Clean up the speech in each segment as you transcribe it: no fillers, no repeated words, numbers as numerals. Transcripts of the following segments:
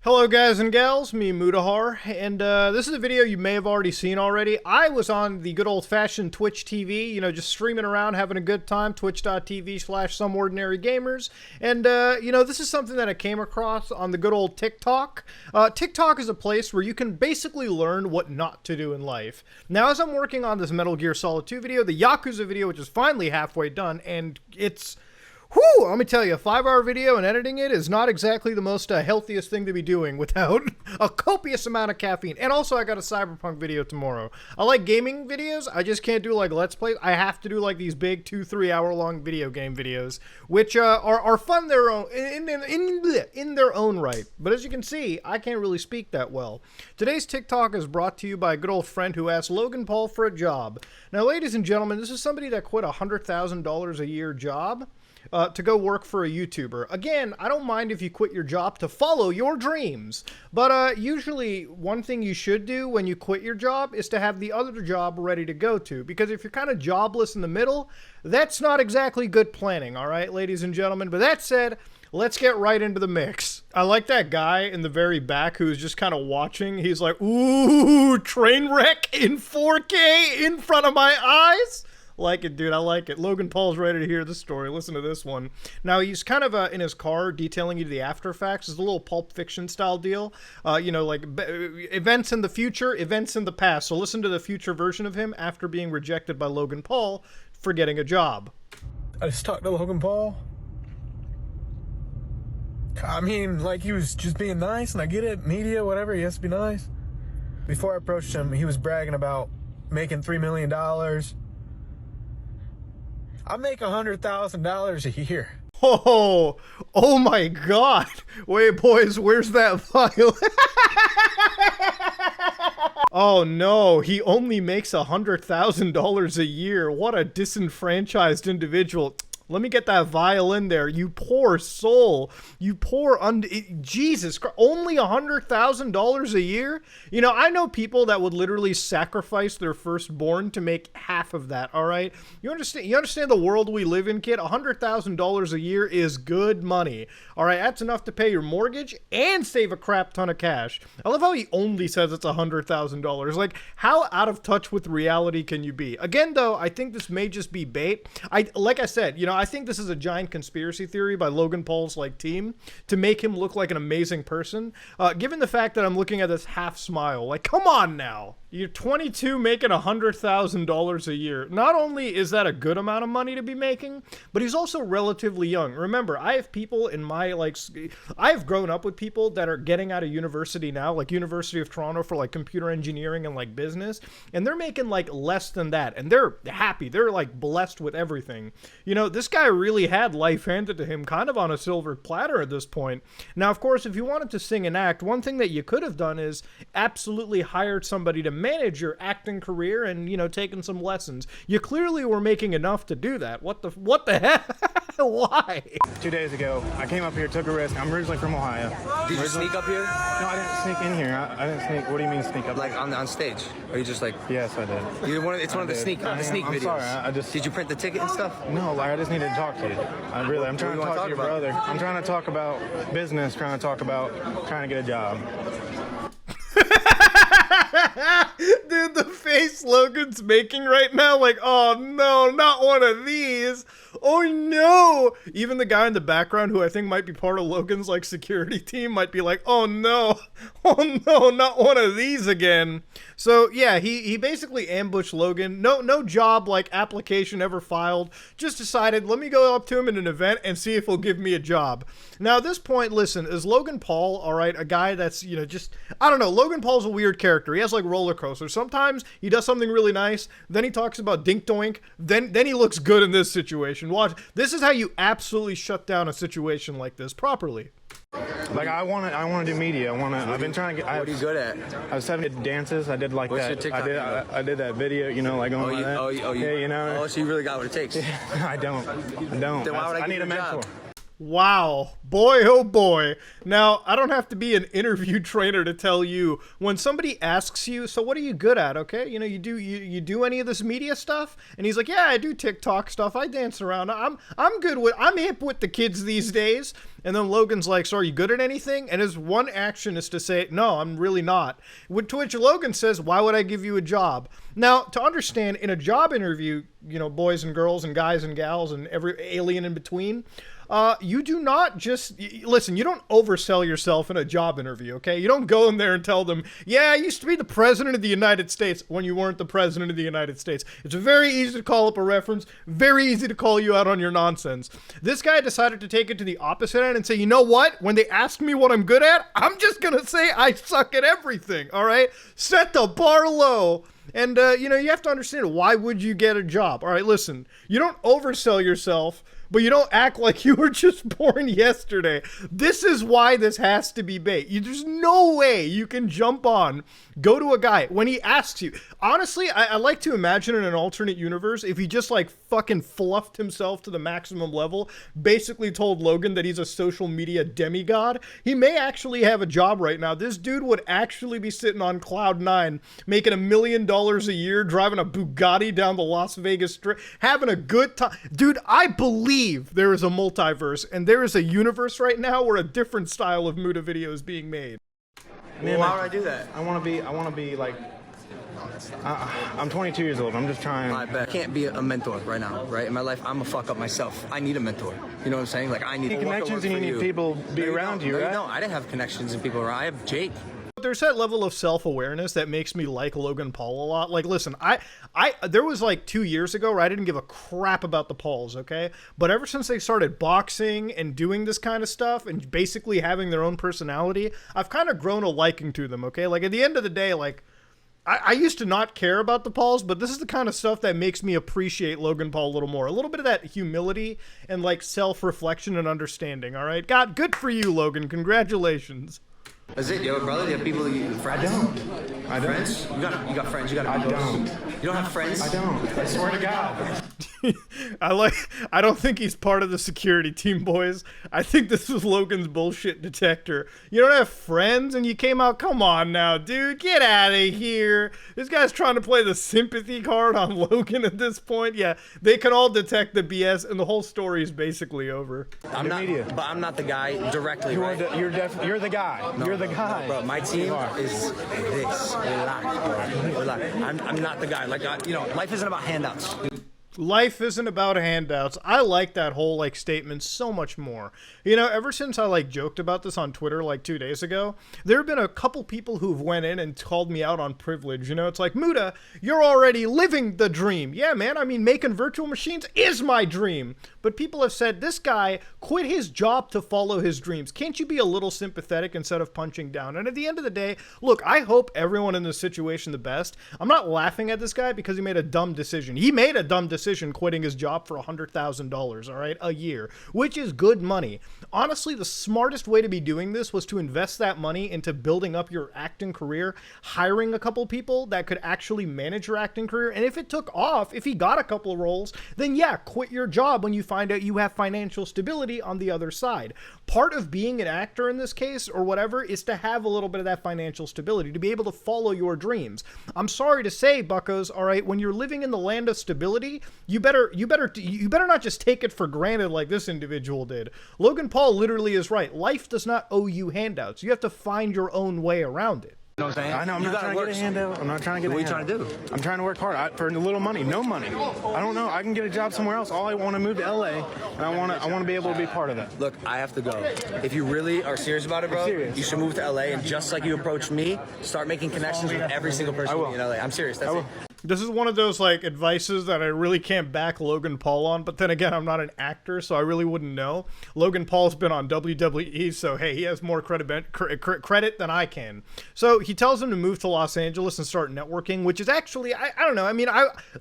Hello guys and gals, me Mudahar, and this is a video you may have already seen already. I was on the good old-fashioned Twitch TV, just streaming around, having a good time, twitch.tv/someordinarygamers, and this is something that I came across on the good old TikTok. TikTok is a place where you can basically learn what not to do in life. Now, as I'm working on this Metal Gear Solid 2 video, the Yakuza video, which is finally halfway done, and it's... whew, let me tell you, a 5-hour video and editing it is not exactly the most healthiest thing to be doing without a copious amount of caffeine. And also, I got a Cyberpunk video tomorrow. I like gaming videos. I just can't do like Let's Plays. I have to do like these big 2-3 hour long video game videos, which are fun their own in their own right. But as you can see, I can't really speak that well. Today's TikTok is brought to you by a good old friend who asked Logan Paul for a job. Now, ladies and gentlemen, this is somebody that quit a $100,000 a year job to go work for a YouTuber. Again, I don't mind if you quit your job to follow your dreams, but usually one thing you should do when you quit your job is to have the other job ready to go to, because if you're kind of jobless in the middle, that's not exactly good planning, all right, ladies and gentlemen? But that said, let's get right into the mix. I like that guy in the very back who's just kind of watching. He's like, ooh, train wreck in 4K in front of my eyes. Like it, dude. I like it. Logan Paul's ready to hear the story. Listen to this one. Now, he's kind of in his car detailing you the after facts. It's a little Pulp Fiction style deal. Like events in the future, events in the past. So listen to the future version of him after being rejected by Logan Paul for getting a job. I just talked to Logan Paul. I mean, like, he was just being nice, and I get it. Media, whatever, he has to be nice. Before I approached him, he was bragging about making $3 million. I make $100,000 a year. Oh my God. Wait, boys, where's that violin? Oh no, he only makes $100,000 a year. What a disenfranchised individual. Let me get that violin there. You poor soul. You poor Jesus Christ. Only $100,000 a year? I know people that would literally sacrifice their firstborn to make half of that, all right? You understand the world we live in, kid? $100,000 a year is good money. All right, that's enough to pay your mortgage and save a crap ton of cash. I love how he only says it's $100,000. Like, how out of touch with reality can you be? Again, though, I think this may just be bait. Like I said, I think this is a giant conspiracy theory by Logan Paul's team to make him look like an amazing person. Given the fact that I'm looking at this half smile, like, come on now. You're 22 making $100,000 a year. Not only is that a good amount of money to be making, but he's also relatively young. Remember, I have people in my, I've grown up with people that are getting out of university now, like University of Toronto for computer engineering and business, and they're making less than that, and they're happy. They're blessed with everything. This guy really had life handed to him kind of on a silver platter at this point. Now, of course, if you wanted to sing and act, one thing that you could have done is absolutely hired somebody to manage your acting career and, taking some lessons. You clearly were making enough to do that. What the heck? Why? 2 days ago, I came up here, took a risk. I'm originally from Ohio. Did you sneak up here? No, I didn't sneak in here. I didn't sneak. What do you mean sneak up? On stage? Or you just Yes, I did. It's one of the sneak videos. Sorry, Did you print the ticket and stuff? No, I just needed to talk to you. I'm trying to talk to your brother. I'm trying to talk about business, trying to get a job. Dude, the face Logan's making right now, oh no, not one of these. Oh no. Even the guy in the background, who I think might be part of Logan's security team, might be like, oh no, not one of these again. So yeah, he basically ambushed Logan. No job application ever filed. Just decided, let me go up to him in an event and see if he'll give me a job. Now at this point, listen, is Logan Paul, all right, a guy that's, I don't know, Logan Paul's a weird character. He has roller coasters. Sometimes he does something really nice, then he talks about dink doink, then he looks good in this situation. Watch, this is how you absolutely shut down a situation like this properly. I want to do media. I've been trying to get. What are you good at? I was 7 dances. I did What's that. your TikTok I did that video. Going like that. Oh, yeah, so you really got what it takes? I don't. Then why would I need a give you a mentor. job? Wow. Boy, oh boy. Now, I don't have to be an interview trainer to tell you, when somebody asks you, so what are you good at, okay? You know, you do any of this media stuff? And he's like, yeah, I do TikTok stuff. I dance around. I'm hip with the kids these days. And then Logan's like, so are you good at anything? And his one action is to say, no, I'm really not. To which Logan says, why would I give you a job? Now, to understand, in a job interview, you know, boys and girls and guys and gals and every alien in between, you do not just, listen, you don't oversell yourself in a job interview, okay? You don't go in there and tell them, yeah, I used to be the president of the United States, when you weren't the president of the United States. It's very easy to call up a reference, very easy to call you out on your nonsense. This guy decided to take it to the opposite end and say, you know what? When they ask me what I'm good at, I'm just gonna say I suck at everything, all right? Set the bar low. And, you know, you have to understand, why would you get a job? All right, listen, you don't oversell yourself, but you don't act like you were just born yesterday. This is why this has to be bait. There's no way you can jump on, go to a guy when he asks you. Honestly, I like to imagine in an alternate universe, if he just like fucking fluffed himself to the maximum level, basically told Logan that he's a social media demigod, he may actually have a job right now. This dude would actually be sitting on cloud nine, making $1 million a year, driving a Bugatti down the Las Vegas Strip, having a good time. Dude, I believe there is a multiverse, and there is a universe right now where a different style of Muda video is being made. Well, why would I do that? I want to be like, I'm 22 years old. I'm just trying. I can't be a mentor right now, right? In my life, I'm a fuck up myself. I need a mentor. You know what I'm saying? Like, I need connections, and you need people be around you, right? No, I didn't have connections and people around. I have Jake. There's that level of self-awareness that makes me like Logan Paul a lot. Like, listen, there was like 2 years ago where I didn't give a crap about the Pauls, okay? But ever since they started boxing and doing this kind of stuff and basically having their own personality, I've kind of grown a liking to them, okay? Like, at the end of the day, like, I used to not care about the Pauls, but this is the kind of stuff that makes me appreciate Logan Paul a little more. A little bit of that humility and, like, self-reflection and understanding, all right? God, good for you, Logan. Congratulations. Is it your brother? Do you have people friends? I don't. Friends? You got friends. You got I don't. You don't have friends? I don't. I swear to God. I don't think he's part of the security team, boys. I think this was Logan's bullshit detector. You don't have friends and you came out? Come on now, dude. Get out of here. This guy's trying to play the sympathy card on Logan at this point. Yeah, they can all detect the BS and the whole story is basically over. I'm not, but I'm not the guy directly, right? You're the guy. No, you're the guy. Bro, my team is this. Relax, bro. Relax. I'm not the guy. Like, you know, life isn't about handouts. Life isn't about handouts. I like that whole like statement so much more. You know, ever since I like joked about this on Twitter like 2 days ago, there have been a couple people who've went in and called me out on privilege. You know, it's like, Muda, you're already living the dream. Yeah, man, I mean, making virtual machines is my dream. But people have said, this guy quit his job to follow his dreams. Can't you be a little sympathetic instead of punching down? And at the end of the day, look, I hope everyone in this situation the best. I'm not laughing at this guy because he made a dumb decision. He made a dumb decision quitting his job for $100,000, all right, a year, which is good money. Honestly, the smartest way to be doing this was to invest that money into building up your acting career, hiring a couple people that could actually manage your acting career. And if it took off, if he got a couple of roles, then yeah, quit your job when you find out you have financial stability on the other side. Part of being an actor in this case or whatever is to have a little bit of that financial stability, to be able to follow your dreams. I'm sorry to say, buckos, all right, when you're living in the land of stability, you better not just take it for granted like this individual did. Logan Paul literally is right. Life does not owe you handouts. You have to find your own way around it. You know what I'm saying? I know, I'm not trying to get a handout. I'm not trying to get a handout. What are you trying to do? I'm trying to work hard for a little money. No money. I don't know. I can get a job somewhere else. All I want to move to LA, and I want to be able to be part of that. Look, I have to go. If you really are serious about it, bro, you should move to LA, and just like you approached me, start making connections with every single person in LA. I'm serious. That's it. This is one of those like advices that I really can't back Logan Paul on, but then again, I'm not an actor, so I really wouldn't know. Logan Paul's been on WWE, so hey, he has more credit than I can. So he tells him to move to Los Angeles and start networking, which is actually, I don't know. I mean,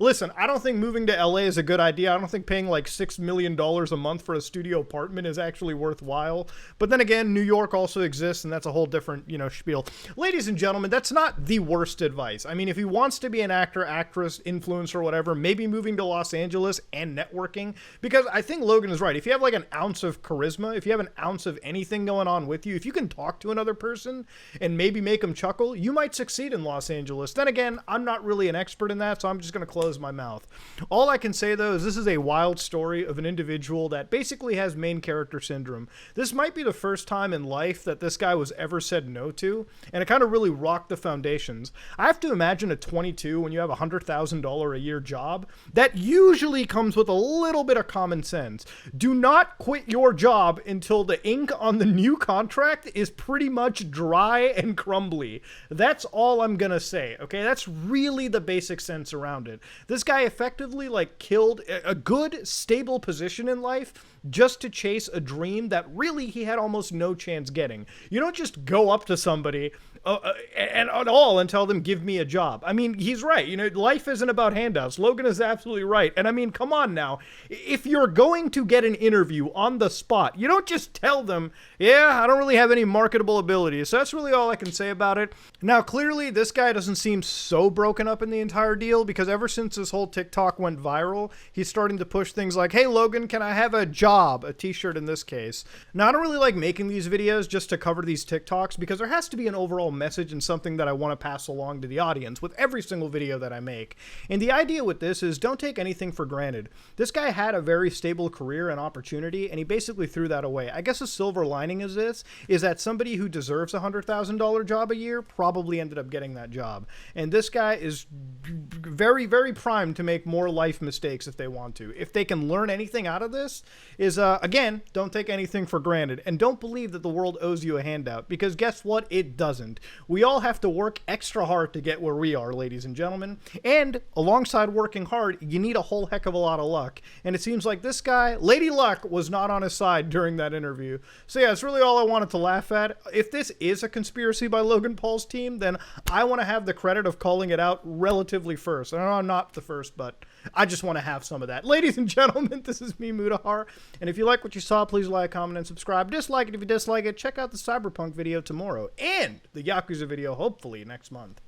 listen, I don't think moving to LA is a good idea. I don't think paying like $6 million a month for a studio apartment is actually worthwhile. But then again, New York also exists, and that's a whole different, you know, spiel. Ladies and gentlemen, that's not the worst advice. I mean, if he wants to be an actor, actress, influencer, whatever, maybe moving to Los Angeles and networking. Because I think Logan is right. If you have like an ounce of charisma, if you have an ounce of anything going on with you, if you can talk to another person and maybe make them chuckle, you might succeed in Los Angeles. Then again, I'm not really an expert in that, so I'm just going to close my mouth. All I can say, though, is this is a wild story of an individual that basically has main character syndrome. This might be the first time in life that this guy was ever said no to, and it kind of really rocked the foundations. I have to imagine at 22, when you have a $100,000 a year job, that usually comes with a little bit of common sense. Do not quit your job until the ink on the new contract is pretty much dry and crumbly. That's all I'm gonna say, okay? That's really the basic sense around it. This guy effectively, like, killed a good, stable position in life just to chase a dream that really he had almost no chance getting. You don't just go up to somebody and at all and tell them, give me a job. I mean, he's right. You know, life isn't about handouts. Logan is absolutely right. And I mean, come on now. If you're going to get an interview on the spot, you don't just tell them, yeah, I don't really have any marketable abilities. So that's really all I can say about it. Now, clearly, this guy doesn't seem so broken up in the entire deal, because ever since this whole TikTok went viral, he's starting to push things like, hey, Logan, can I have a job? A t-shirt in this case. Now, I don't really like making these videos just to cover these TikToks, because there has to be an overall message and something that I want to pass along to the audience with every single video that I make. And the idea with this is, don't take anything for granted. This guy had a very stable career and opportunity, and he basically threw that away. I guess a silver lining is this, is that somebody who deserves a $100,000 job a year probably ended up getting that job. And this guy is very, very primed to make more life mistakes if they want to. If they can learn anything out of this, is, again, don't take anything for granted. And don't believe that the world owes you a handout, because guess what? It doesn't. We all have to work extra hard to get where we are, ladies and gentlemen. And alongside working hard, you need a whole heck of a lot of luck. And it seems like this guy, Lady Luck, was not on his side during that interview. So yeah, it's really all I wanted to laugh at. If this is a conspiracy by Logan Paul's team, then I want to have the credit of calling it out relatively first. I know I'm not the first, but I just want to have some of that. Ladies and gentlemen, this is me, Mudahar. And if you like what you saw, please like, comment, and subscribe. Dislike it if you dislike it. Check out the Cyberpunk video tomorrow and the Yakuza video hopefully next month.